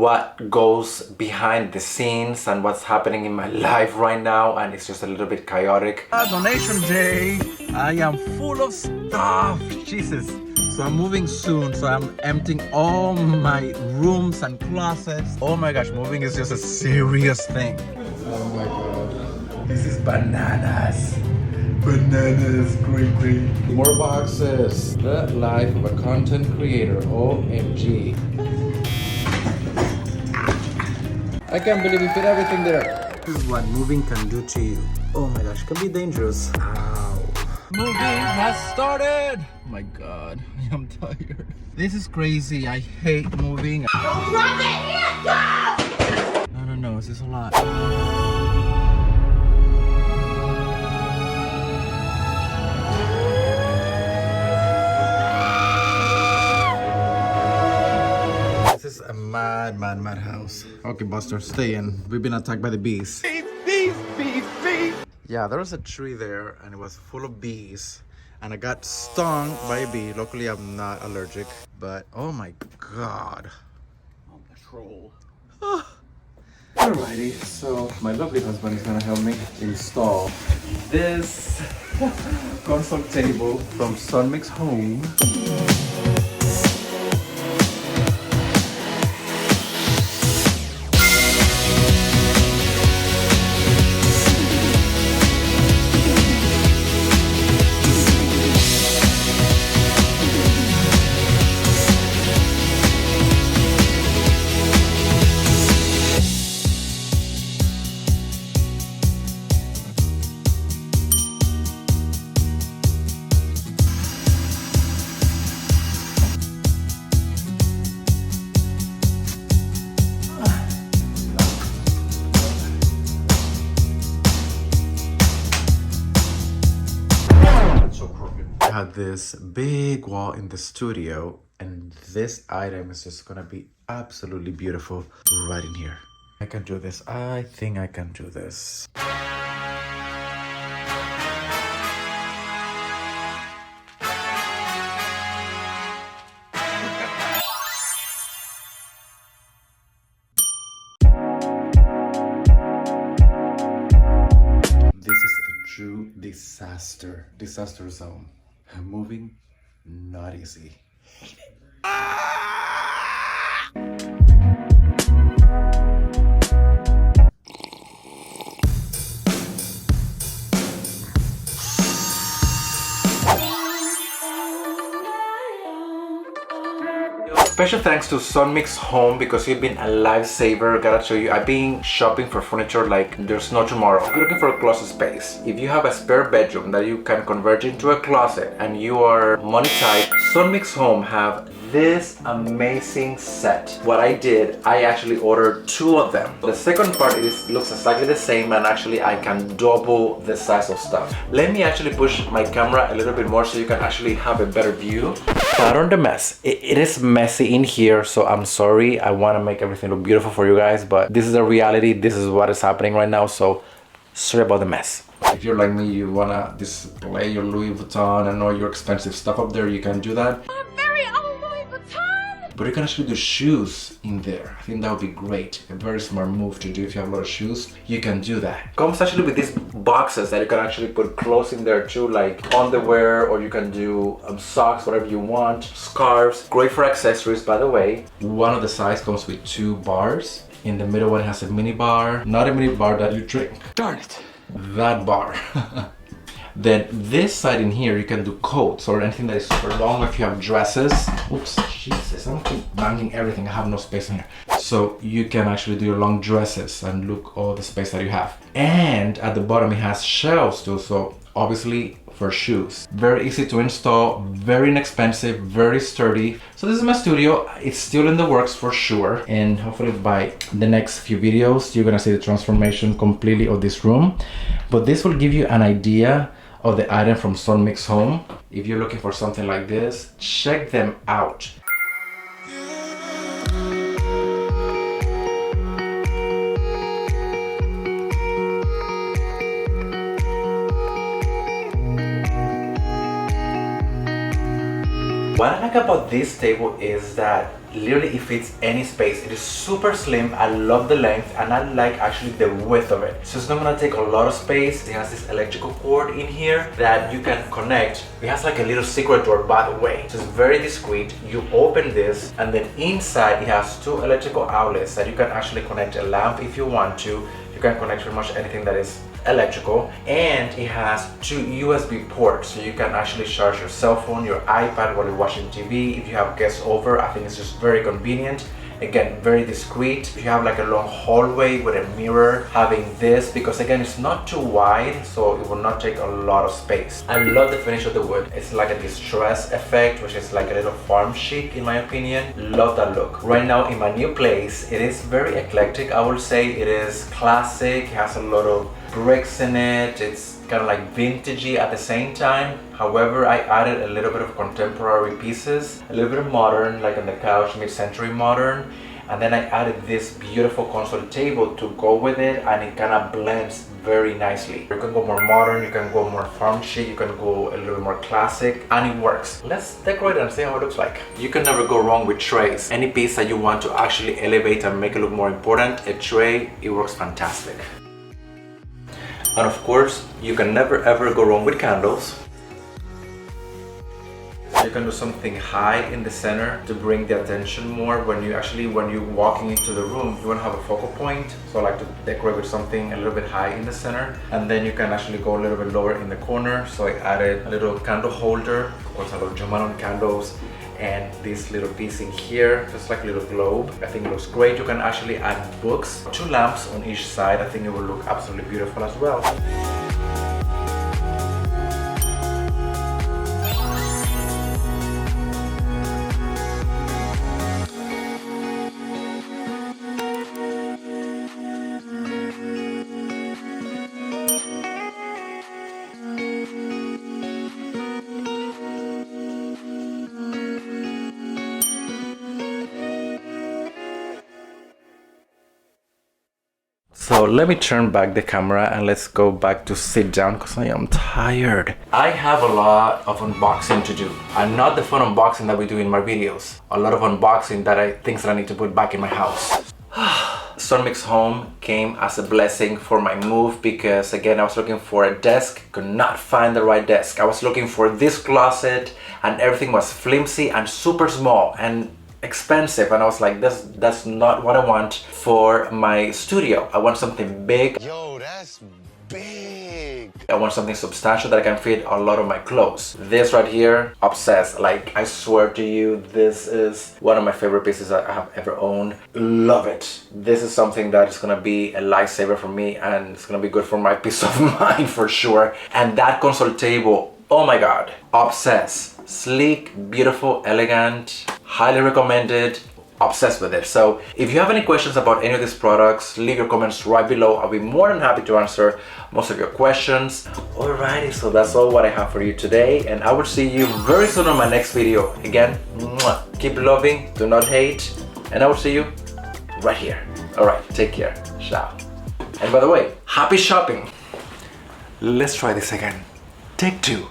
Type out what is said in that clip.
what goes behind the scenes and what's happening in my life right now, and it's just a little bit chaotic. Donation day. I am full of stuff. Jesus. So I'm moving soon, so I'm emptying all my rooms and closets. Oh my gosh, moving is just a serious thing. Oh my god. This is bananas. Bananas, great. More boxes. The life of a content creator. OMG. I can't believe we put everything there. This is what moving can do to you. Oh my gosh, it can be dangerous. Ow. Moving has started. Oh my god, I'm tired. This is crazy. I hate moving. Don't drop it! No, this is a lot. This is a mad house. Okay, Buster, stay in. We've been attacked by the bees. Bees. Yeah, there was a tree there and it was full of bees. And I got stung by a bee. Luckily, I'm not allergic. But, oh my god. I'm a troll. Alrighty, so my lovely husband is gonna help me install this console table from Songmics Home. I had this big wall in the studio, and this item is just gonna be absolutely beautiful right in here. I can do this. I think I can do this. This is a true disaster zone. Moving, not easy. Special thanks to Songmics Home because you've been a lifesaver. Gotta tell you, I've been shopping for furniture like there's no tomorrow. If you're looking for a closet space, if you have a spare bedroom that you can convert into a closet and you are money tight, Songmics Home have this amazing set. What I did, I actually ordered 2 of them. The second part looks exactly the same, and actually I can double the size of stuff. Let me actually push my camera a little bit more so you can actually have a better view. Pardon the mess. It is messy in here, so I'm sorry. I want to make everything look beautiful for you guys, but this is the reality. This is what is happening right now, so sorry about the mess. If you're like me, you want to display your Louis Vuitton and all your expensive stuff up there, you can do that. But you can actually do shoes in there. I think that would be great. A very smart move to do if you have a lot of shoes. You can do that. Comes actually with these boxes that you can actually put clothes in there too, like underwear, or you can do socks, whatever you want. Scarves, great for accessories, by the way. One of the sides comes with 2 bars. In the middle one has a mini bar. Not a mini bar that you drink. Darn it. That bar. Then this side in here, you can do coats or anything that is super long. If you have dresses, oops, Jesus, I'm keep banging everything. I have no space in here. So you can actually do your long dresses and look all the space that you have. And at the bottom, it has shelves too. So obviously for shoes, very easy to install, very inexpensive, very sturdy. So this is my studio. It's still in the works for sure. And hopefully by the next few videos, you're gonna see the transformation completely of this room. But this will give you an idea of the item from Songmics Home. If you're looking for something like this, check them out. What I like about this table is that literally it fits any space. It is super slim. I love the length and I like actually the width of it. So it's not gonna take a lot of space. It has this electrical cord in here that you can connect. It has like a little secret door, by the way. So it's very discreet. You open this and then inside it has two electrical outlets that you can actually connect a lamp if you want to. You can connect pretty much anything that is electrical, and it has two USB ports, so you can actually charge your cell phone, your iPad while you're watching TV. If you have guests over, I think it's just very convenient. Again, very discreet. If you have like a long hallway with a mirror, having this, because again, it's not too wide, so it will not take a lot of space. I love the finish of the wood. It's like a distress effect, which is like a little farm chic in my opinion. Love that look. Right now in my new place, it is very eclectic. I would say it is classic. It has a lot of bricks in it. It's kind of like vintagey at the same time. However, I added a little bit of contemporary pieces, a little bit of modern, like on the couch, mid-century modern, and then I added this beautiful console table to go with it, and it kind of blends very nicely. You can go more modern, you can go more farm chic, you can go a little bit more classic, and it works. Let's decorate and see how it looks like. You can never go wrong with trays. Any piece that you want to actually elevate and make it look more important, a tray, it works fantastic. And of course, you can never ever go wrong with candles. You can do something high in the center to bring the attention more. When you're walking into the room, you want to have a focal point. So I like to decorate with something a little bit high in the center, and then you can actually go a little bit lower in the corner. So I added a little candle holder, of course a little German candles, and this little piece in here, just like a little globe. I think it looks great. You can actually add books, two lamps on each side. I think it will look absolutely beautiful as well. So let me turn back the camera and let's go back to sit down because I am tired. I have a lot of unboxing to do, and not the fun unboxing that we do in my videos. A lot of unboxing things that I need to put back in my house. Songmics home came as a blessing for my move because again, I was looking for a desk, could not find the right desk. I was looking for this closet and everything was flimsy and super small and expensive, and I was like, that's not what I want for my studio. I want something big. Yo, that's big. I want something substantial that I can fit a lot of my clothes. This right here, obsessed. Like, I swear to you, this is one of my favorite pieces I have ever owned. Love it. This is something that is gonna be a lifesaver for me, and it's gonna be good for my peace of mind for sure. And that console table, oh my god, obsessed. Sleek, beautiful, elegant, highly recommended, obsessed with it. So if you have any questions about any of these products, leave your comments right below. I'll be more than happy to answer most of your questions. Alrighty, so that's all what I have for you today, and I will see you very soon on my next video. Again, mwah, keep loving, do not hate, and I will see you right here. Alright, take care, ciao. And by the way, happy shopping. Let's try this again. Take two.